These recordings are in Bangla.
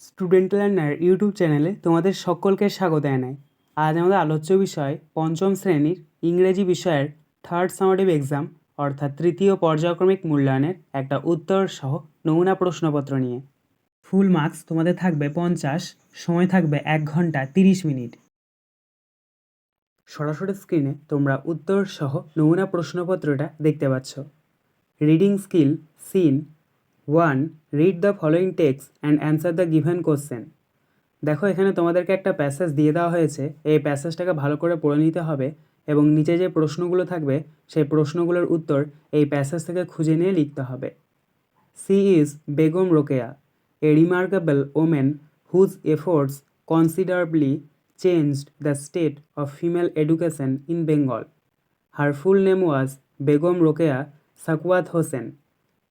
স্টুডেন্ট লার্নার ইউটিউব চ্যানেলে তোমাদের সকলকে স্বাগত জানাই। আজ আমাদের আলোচ্য বিষয় পঞ্চম শ্রেণীর ইংরেজি বিষয়ের থার্ড সামারেটিভ এক্সাম অর্থাৎ তৃতীয় পর্যায়ক্রমিক মূল্যায়নের একটা উত্তর সহ নমুনা প্রশ্নপত্র নিয়ে। ফুল মার্কস তোমাদের থাকবে 50, সময় থাকবে 1 ঘন্টা 30 মিনিট। সরাসরি স্ক্রিনে তোমরা উত্তর সহ নমুনা প্রশ্নপত্রটা দেখতে পাচ্ছ। Reading skill seen 1. Read the following text and answer the given question. দেখো এখানে তোমাদেরকে একটা প্যাসেজ দিয়ে দেওয়া হয়েছে, এই প্যাসেজটাকে ভালো করে পড়ে নিতে হবে এবং নিচে যে প্রশ্নগুলো থাকবে সেই প্রশ্নগুলোর উত্তর এই প্যাসেজ থেকে খুঁজে নিয়ে লিখতে হবে। She is Begum Rokeya, a remarkable women whose efforts considerably changed the state of female education in Bengal. Her full name was Begum Rokeya Sakhawat Hossain.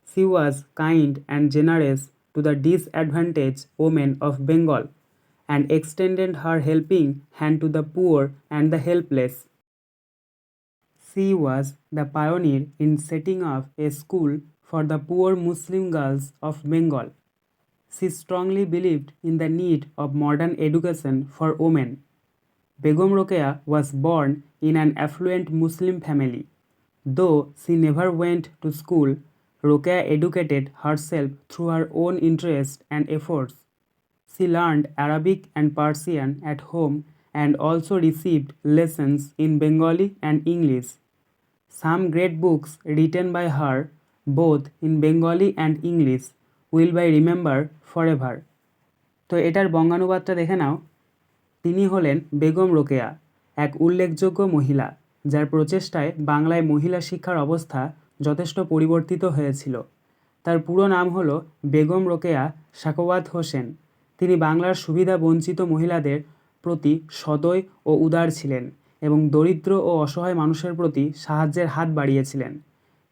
She was kind and generous to the disadvantaged women of Bengal and extended her helping hand to the poor and the helpless. She was the pioneer in setting up a school for the poor Muslim girls of Bengal. She strongly believed in the need of modern education for women. Begum Rokeya was born in an affluent Muslim family. Though she never went to school, Rokeya educated herself through her own interest and efforts. She learned Arabic and Persian at home and also received lessons in Bengali and English. Some great books written by her, both in Bengali and English, will be remembered forever. তো এটার বঙ্গানুবাদটা দেখে নাও। তিনি হলেন বেগম রোকেয়া, এক উল্লেখযোগ্য মহিলা যার প্রচেষ্টায় বাংলায় মহিলা শিক্ষার অবস্থা যথেষ্ট পরিবর্তিত হয়েছিল। তার পুরো নাম হলো বেগম রোকেয়া সাখাওয়াত হোসেন। তিনি বাংলার সুবিধা বঞ্চিত মহিলাদের প্রতি সদয় ও উদার ছিলেন এবং দরিদ্র ও অসহায় মানুষের প্রতি সাহায্যের হাত বাড়িয়েছিলেন।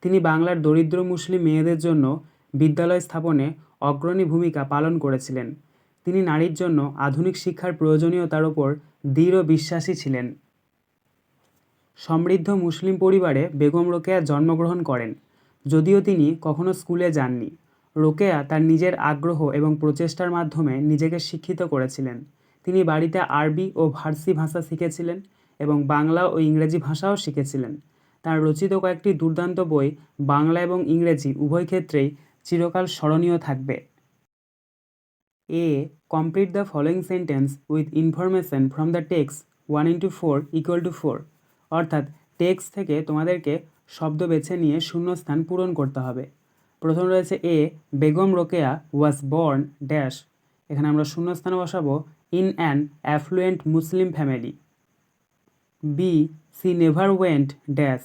তিনি বাংলার দরিদ্র মুসলিম মেয়েদের জন্য বিদ্যালয় স্থাপনে অগ্রণী ভূমিকা পালন করেছিলেন। তিনি নারীর জন্য আধুনিক শিক্ষার প্রয়োজনীয়তার ওপর দৃঢ় বিশ্বাসী ছিলেন। সমৃদ্ধ মুসলিম পরিবারে বেগম রোকেয়া জন্মগ্রহণ করেন, যদিও তিনি কখনো স্কুলে যাননি। রোকেয়া তার নিজের আগ্রহ এবং প্রচেষ্টার মাধ্যমে নিজেকে শিক্ষিত করেছিলেন। তিনি বাড়িতে আরবি ও ফার্সি ভাষা শিখেছিলেন এবং বাংলা ও ইংরেজি ভাষাও শিখেছিলেন। তার রচিত কয়েকটি দুর্দান্ত বই বাংলা এবং ইংরেজি উভয় ক্ষেত্রেই চিরকাল স্মরণীয় থাকবে। A. Complete the following sentence with information from the text 1:4 = 4. অর্থাৎ টেক্সট থেকে তোমাদেরকে শব্দ বেছে নিয়ে শূন্যস্থান পূরণ করতে হবে। প্রথম রয়েছে A, Begum Rokeya was born dash, এখানে আমরা শূন্যস্থানে বসাবো in an affluent Muslim family. B, she never went dash,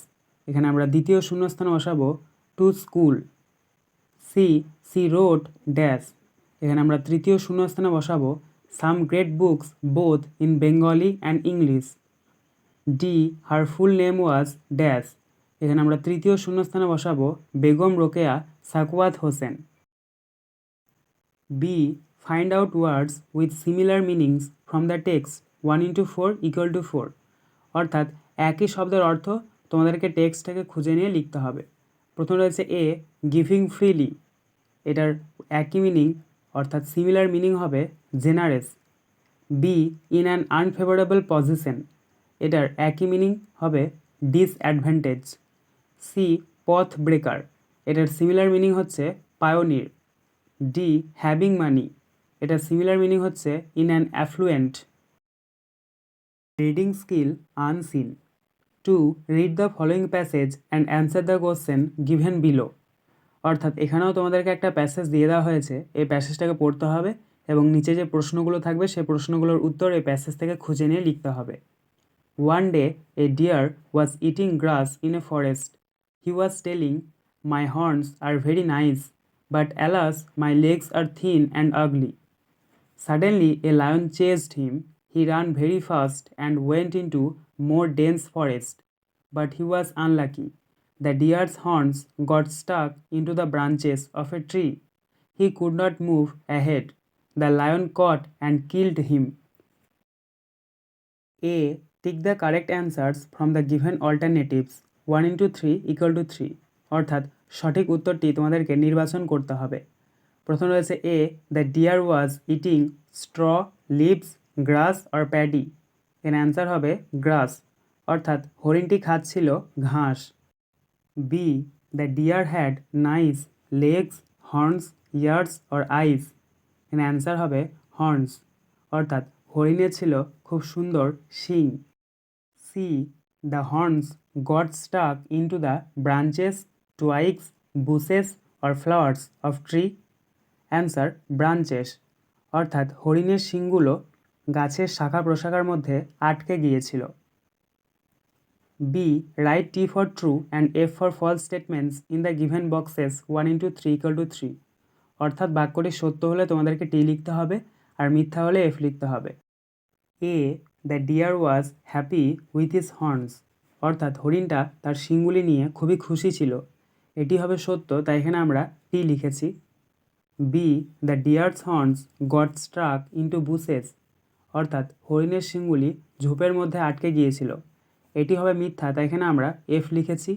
এখানে আমরা দ্বিতীয় শূন্যস্থানে বসাবো to school. C wrote dash, এখানে আমরা তৃতীয় শূন্যস্থানে বসাবো some great books both in Bengali and English. D, her full name was dash, এখানে আমরা তৃতীয় শূন্যস্থানে বসাবো Begum Rokeya Sakhawat Hossain. B, find out words with similar meanings from the text 1:4 = 4। অর্থাৎ একই শব্দের অর্থ তোমাদেরকে টেক্সট থেকে খুঁজে নিয়ে লিখতে হবে। প্রথম রয়েছে এ, গিভিং ফ্রিলি, এটার একই মিনিং অর্থাৎ সিমিলার মিনিং হবে generous. B, in an unfavourable position, এটার একই মিনিং হবে ডিসঅ্যাডভান্টেজ। সি, পথ ব্রেকার, এটার সিমিলার মিনিং হচ্ছে পায়োনির। ডি, হ্যাভিং মানি, এটার সিমিলার মিনিং হচ্ছে in an affluent. Reading skill unseen 2. Read the following passage and answer the question given below. অর্থাৎ এখানেও তোমাদেরকে একটা প্যাসেজ দিয়ে দেওয়া হয়েছে, এই প্যাসেজটাকে পড়তে হবে এবং নিচে যে প্রশ্নগুলো থাকবে সেই প্রশ্নগুলোর উত্তর এই প্যাসেজ থেকে খুঁজে নিয়ে লিখতে হবে। One day a deer was eating grass in a forest. He was telling, "My horns are very nice, but alas, my legs are thin and ugly." Suddenly a lion chased him. He ran very fast and went into more dense forest, but he was unlucky. The deer's horns got stuck into the branches of a tree. He could not move ahead. The lion caught and killed him. A. Tick the correct answers from the given alternatives 1:3 = 3। অর্থাৎ সঠিক উত্তরটি তোমাদেরকে নির্বাচন করতে হবে। প্রথম রয়েছে A, the deer was eating straw, leaves, grass or paddy. এর অ্যান্সার হবে গ্রাস, অর্থাৎ হরিণটি খাচ্ছিল ঘাস। B, the deer had nice legs, horns, ears or eyes. এর অ্যান্সার হবে হর্নস, অর্থাৎ হরিণের ছিল খুব সুন্দর শিং। C, the horns got stuck into the branches, twigs, bushes or flowers of tree. Answer branches, অর্থাৎ হরিণের শিংগুলো গাছের শাখা প্রশাখার মধ্যে আটকে গিয়েছিল। B, write T for true and F for false statements in the given boxes 1 × 3 = 3। অর্থাৎ বাক্যটি সত্য হলে তোমাদেরকে টি লিখতে হবে আর মিথ্যা হলে এফ লিখতে হবে। A, the deer was happy with his horns, অর্থাৎ হরিণটা তার শিংগুলি নিয়ে খুবই খুশি ছিল। এটি হবে সত্য, তাই এখানে আমরা টি লিখেছি। B, the deer's horns got struck into bushes, অর্থাৎ হরিণের শিংগুলি ঝোপের মধ্যে আটকে গিয়েছিল। এটি হবে মিথ্যা, তাই এখানে আমরা এফ লিখেছি।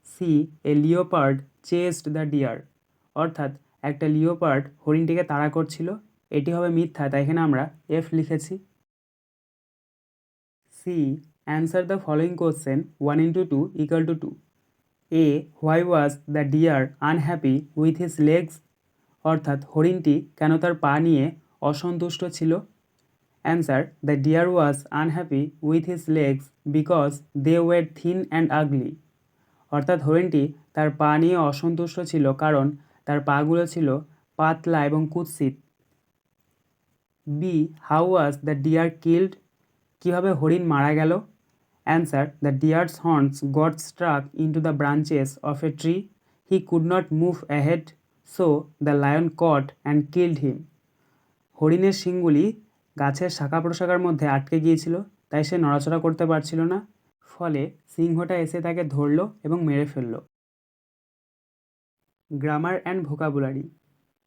C, a leopard chased the deer, অর্থাৎ একটা লিওপার্ড হরিণটিকে তাড়া করছিল। এটি হবে মিথ্যা, তাই এখানে আমরা এফ লিখেছি। C, answer the following question 1 × 2 = 2। A, why was the deer unhappy with his legs, অর্থাৎ হরিণটি কেন তার পা নিয়ে অসন্তুষ্ট ছিল। Answer, the deer was unhappy with his legs because they were thin and ugly, অর্থাৎ হরিণটি তার পা নিয়ে অসন্তুষ্ট ছিল কারণ তার পাগুলো ছিল পাতলা এবং কুৎসিত। B, how was the deer killed, কীভাবে হরিণ মারা গেল। Answer, the deer's horns got struck into the branches of a tree, he could not move ahead, so the lion caught and killed him. হরিণের শিংগুলি গাছের শাখা প্রশাখার মধ্যে আটকে গিয়েছিল, তাই সে নড়াচড়া করতে পারছিল না, ফলে সিংহটা এসে তাকে ধরল এবং মেরে ফেলল। Grammar and vocabulary.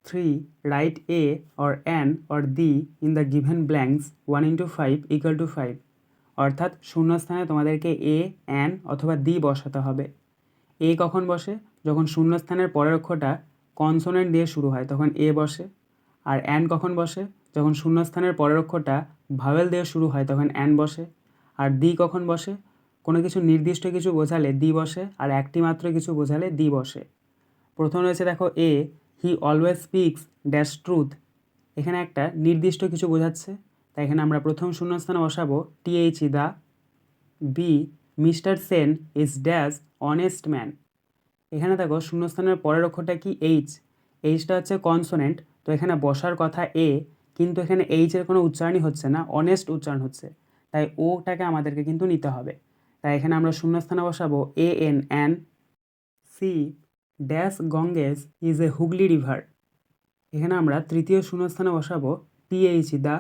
3. Write a or an or the in the given blanks 1 × 5 = 5। অর্থাৎ শূন্যস্থানে তোমাদেরকে এ, অ্যান অথবা দি বসাতে হবে। এ কখন বসে? যখন শূন্যস্থানের পরের অক্ষরটা কনসোনেন্ট দিয়ে শুরু হয় তখন এ বসে। আর অ্যান কখন বসে? যখন শূন্যস্থানের পরের অক্ষরটা ভাওয়েল দিয়ে শুরু হয় তখন অ্যান বসে। আর দি কখন বসে? কোনো কিছু নির্দিষ্ট কিছু বোঝালে দি বসে, আর একটি মাত্র কিছু বোঝালে দি বসে। প্রথম রয়েছে দেখো A, he always speaks dash truth. এখানে একটা নির্দিষ্ট কিছু বোঝাচ্ছে, তাই এখানে আমরা প্রথম শূন্যস্থানে বসাবো TH the. B, mister Sen is dash honest man. এখানে দেখো শূন্যস্থানের পরের অক্ষরটা কি এইচ, এইচটা হচ্ছে কনসোনেন্ট, তো এখানে বসার কথা এ, কিন্তু এখানে এইচের কোনো উচ্চারণই হচ্ছে না, অনেস্ট উচ্চারণ হচ্ছে, তাই ওটাকে আমাদেরকে কিন্তু নিতে হবে। তাই এখানে আমরা শূন্যস্থানে বসাবো A N an. C, dash Ganges is a Hooghly river. এখানে আমরা তৃতীয় শূন্যস্থানে বসাবো টিএইচ দা,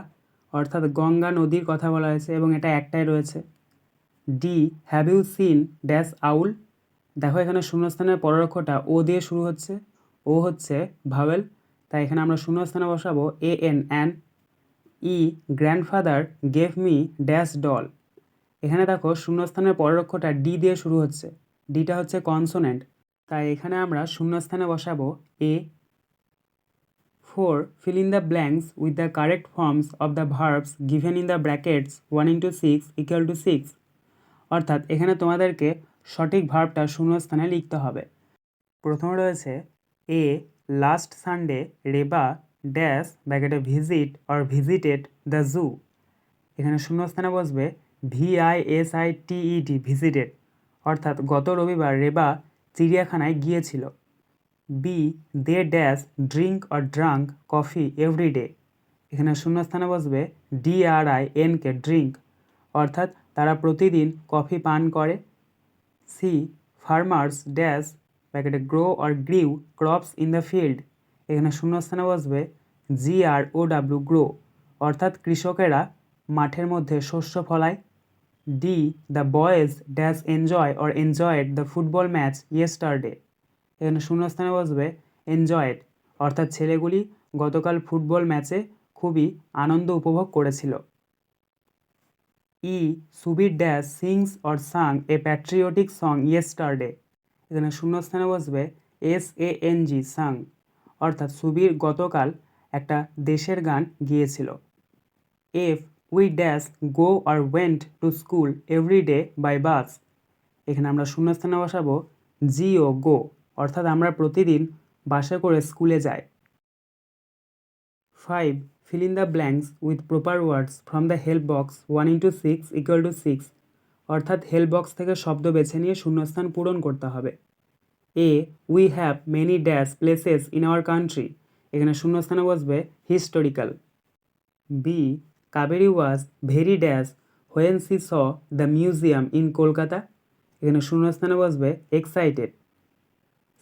অর্থাৎ গঙ্গা নদীর কথা বলা হয়েছে এবং এটা একটাই রয়েছে। D, have you seen dash owl. দেখো এখানে শূন্যস্থানের পরের অক্ষরটা ও দিয়ে শুরু হচ্ছে, ও হচ্ছে ভাওয়েল, তাই এখানে আমরা শূন্যস্থানে বসাবো A N an. E, grandfather gave me dash doll. এখানে দেখো শূন্যস্থানের পরের অক্ষরটা ডি দিয়ে শুরু হচ্ছে, ডিটা হচ্ছে কনসোনেন্ট, তাই এখানে আমরা শূন্যস্থানে বসাবো এ। 4. Fill in the blanks with the correct forms of the verbs given in the brackets 1 × 6 = 6। অর্থাৎ এখানে তোমাদেরকে সঠিক ভার্বটা শূন্যস্থানে লিখতে হবে। প্রথমে রয়েছে A, last Sunday Reba dash ব্র্যাকেটে visit or visited the zoo. এখানে শূন্যস্থানে বসবে VISITED ভিজিটেড, অর্থাৎ গত রবিবার রেবা চিড়িয়াখানায় গিয়েছিল। B, they dash drink or drank coffee everyday. এখানে শূন্যস্থানে বসবে DRINK ড্রিঙ্ক, অর্থাৎ তারা প্রতিদিন কফি পান করে। সি, ফার্মার্স ড্যাশ ব্র্যাকেটে grow or grew crops in the field. এখানে শূন্যস্থানে বসবে GROW গ্রো, অর্থাৎ কৃষকেরা মাঠের মধ্যে শস্য ফলায়। D, the boys dash enjoy or enjoyed the football match yesterday. এখানে শূন্যস্থানে বসবে এনজয়েড, অর্থাৎ ছেলেগুলি গতকাল ফুটবল ম্যাচে খুবই আনন্দ উপভোগ করেছিল। E, Subir dash sings or sang a patriotic song yesterday. এখানে শূন্যস্থানে বসবে SANG সাং, অর্থাৎ সুবীর গতকাল একটা দেশের গান গিয়েছিল। F we dash go or went to school every day by bus, এখানে আমরা শূন্যস্থানে বসাবো জি ও গো, অর্থাৎ আমরা প্রতিদিন বাসে করে স্কুলে যাই। 5. Fill in the blanks with proper words from the help box 1 into 6 equal to 6, অর্থাৎ হেল্প বক্স থেকে শব্দ বেছে নিয়ে শূন্যস্থান পূরণ করতে হবে। A we have many dash places in our country, এখানে শূন্যস্থানে বসবে historical. B Kaberi was very dash when she saw the museum in Kolkata, এখানে শূন্যস্থানে বসবে excited.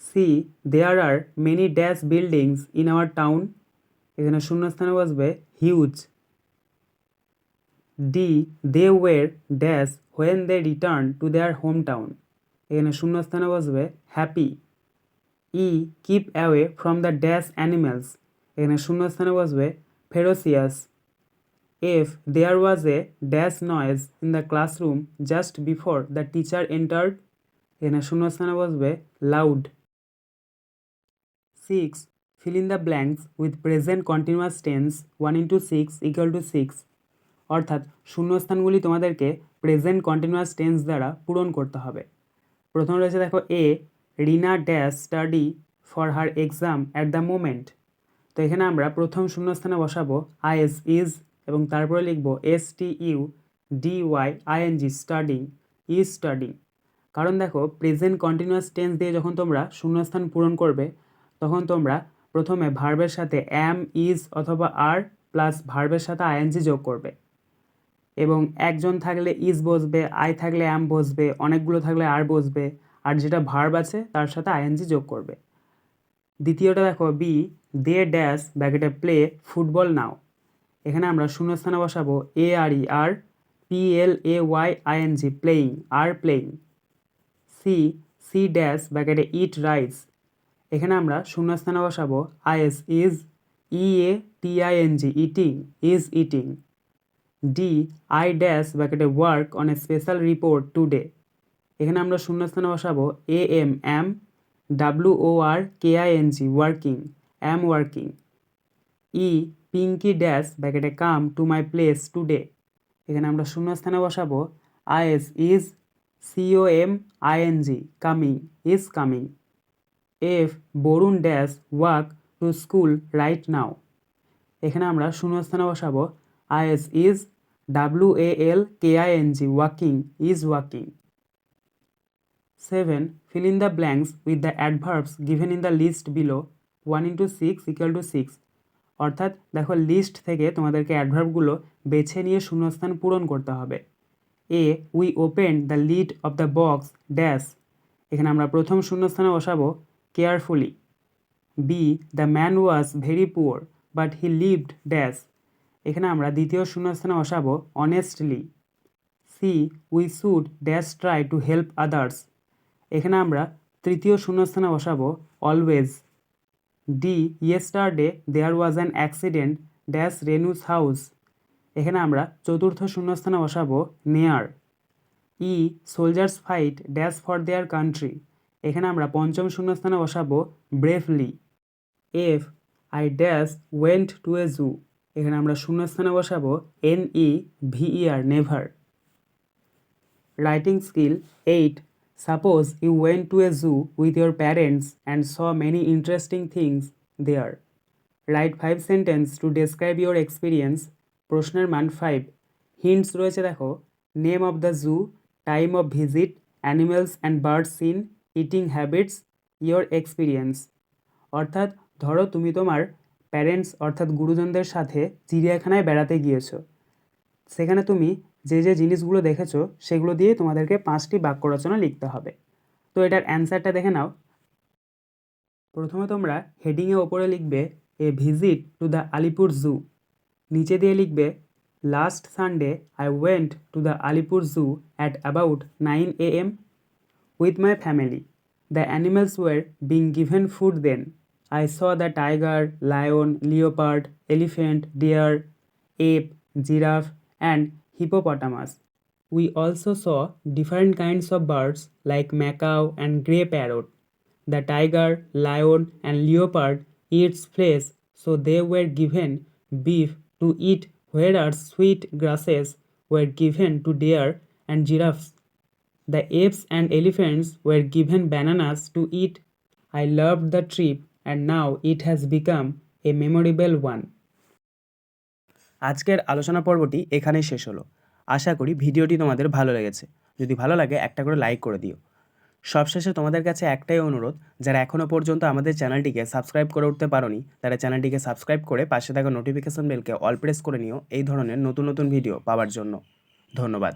C there are many dash buildings in our town, এখানে শূন্যস্থানে বসবে huge. D they were dash when they return to their home town, এখানে শূন্যস্থানে বসবে happy. E keep away from the dash animals, এখানে শূন্যস্থানে বসবে ferocious. F there was a dash noise in the classroom just before the teacher entered, এখানে শূন্যস্থানে বসবে loud. 6. Fill in the blanks with present continuous tense 1 into 6 equal to 6, অর্থাৎ শূন্যস্থানগুলি তোমাদেরকে প্রেজেন্ট কন্টিনিউয়াস টেন্স দ্বারা পূরণ করতে হবে। প্রথম রয়েছে দেখো A Rina dash study for her exam at the moment, তো এখানে আমরা প্রথম শূন্যস্থানে বসাবো আইএস ইজ এবং তারপরে লিখবো STU DY ING studying, is studying. কারণ দেখো প্রেজেন্ট কন্টিনিউয়াস টেন্স দিয়ে যখন তোমরা শূন্যস্থান পূরণ করবে তখন তোমরা প্রথমে ভার্বের সাথে অ্যাম ইজ অথবা আর প্লাস ভার্বের সাথে ING যোগ করবে, এবং একজন থাকলে ইজ বসবে, আই থাকলে অ্যাম বসবে, অনেকগুলো থাকলে আর বসবে, আর যেটা ভার্ব আছে তার সাথে ING যোগ করবে। দ্বিতীয়টা দেখো বি দে ড্যাশ ব্র্যাকেটে প্লে ফুটবল নাও, এখানে আমরা শূন্যস্থানে বসাবো ARE are PLAYING playing, are playing. C dash ব্র্যাকেটে ইট রাইস, এখানে আমরা শূন্যস্থানে বসাবো IS is EATING eating, is eating. D I dash ব্র্যাকেটে work on a special report today, এখানে আমরা শূন্যস্থানে বসাবো AM WORKING working, am working. E Pinky dash ব্র্যাকেটে come to my place today, এখানে আমরা শূন্যস্থানে বসাবো IS is COMING coming, is coming. F Varun dash walk to school right now, এখানে আমরা শূন্যস্থানে বসাবো IS is WALKING walking, is walking. 7. Fill in the blanks with the adverbs given in the list below 1 into 6 equal to 6, অর্থাৎ দেখো লিস্ট থেকে তোমাদেরকে অ্যাডভার্বগুলো বেছে নিয়ে শূন্যস্থান পূরণ করতে হবে। A we open the lid of the box dash, এখানে আমরা প্রথম শূন্যস্থানে বসাবো carefully. B the man was very poor but he lived dash, এখানে আমরা দ্বিতীয় শূন্যস্থানে বসাবো honestly. C we should dash try to help others, এখানে আমরা তৃতীয় শূন্যস্থানে বসাবো always. D yesterday there was an accident dash Renu's house, এখানে আমরা চতুর্থ শূন্যস্থানে বসাবো near. E soldiers fight dash for their country, এখানে আমরা পঞ্চম শূন্যস্থানে বসাবো bravely. F I dash went to a zoo, এখানে আমরা শূন্যস্থানে বসাবো NEVER never. Writing skill 8. Suppose you went to a zoo with your parents and saw many interesting things there. Write 5 sentence to describe your experience. প্রশ্নের মান 5। হিন্টস রয়েছে দেখো name of the zoo, time of visit, animals and birds seen, eating habits, your experience. অর্থাৎ ধরো তুমি তোমার প্যারেন্টস অর্থাৎ গুরুজনদের সাথে চিড়িয়াখানায় বেড়াতে গিয়েছো, সেখানে তুমি যে যে জিনিসগুলো দেখেছো সেগুলো দিয়ে তোমাদেরকে 5টি বাক্য রচনা লিখতে হবে। তো এটার অ্যান্সারটা দেখে নাও। প্রথমে তোমরা হেডিংয়ে ওপরে লিখবে a visit to the Alipore zoo, নিচে দিয়ে লিখবে last Sunday I went to the Alipore zoo at about 9 AM with my family. The animals were being given food then. I saw the tiger, lion, leopard, elephant, deer, ape, giraffe, and hippopotamus. We also saw different kinds of birds like macaw and grey parrot. The tiger, lion, and leopard eats flesh, so they were given beef to eat, whereas sweet grasses were given to deer and giraffes. The apes and elephants were given bananas to eat. I loved the trip, and now it has become a memorable one. আজকের আলোচনা পর্বটি এখানেই শেষ হলো। আশা করি ভিডিওটি তোমাদের ভালো লেগেছে। যদি ভালো লাগে একটা করে লাইক করে দিও। সবশেষে তোমাদের কাছে একটাই অনুরোধ, যারা এখনও পর্যন্ত আমাদের চ্যানেলটিকে সাবস্ক্রাইব করে উঠতে পারোনি তারা চ্যানেলটিকে সাবস্ক্রাইব করে পাশে থাকা নোটিফিকেশন বেলকে অল প্রেস করে নিও এই ধরনের নতুন নতুন ভিডিও পাওয়ার জন্য। ধন্যবাদ।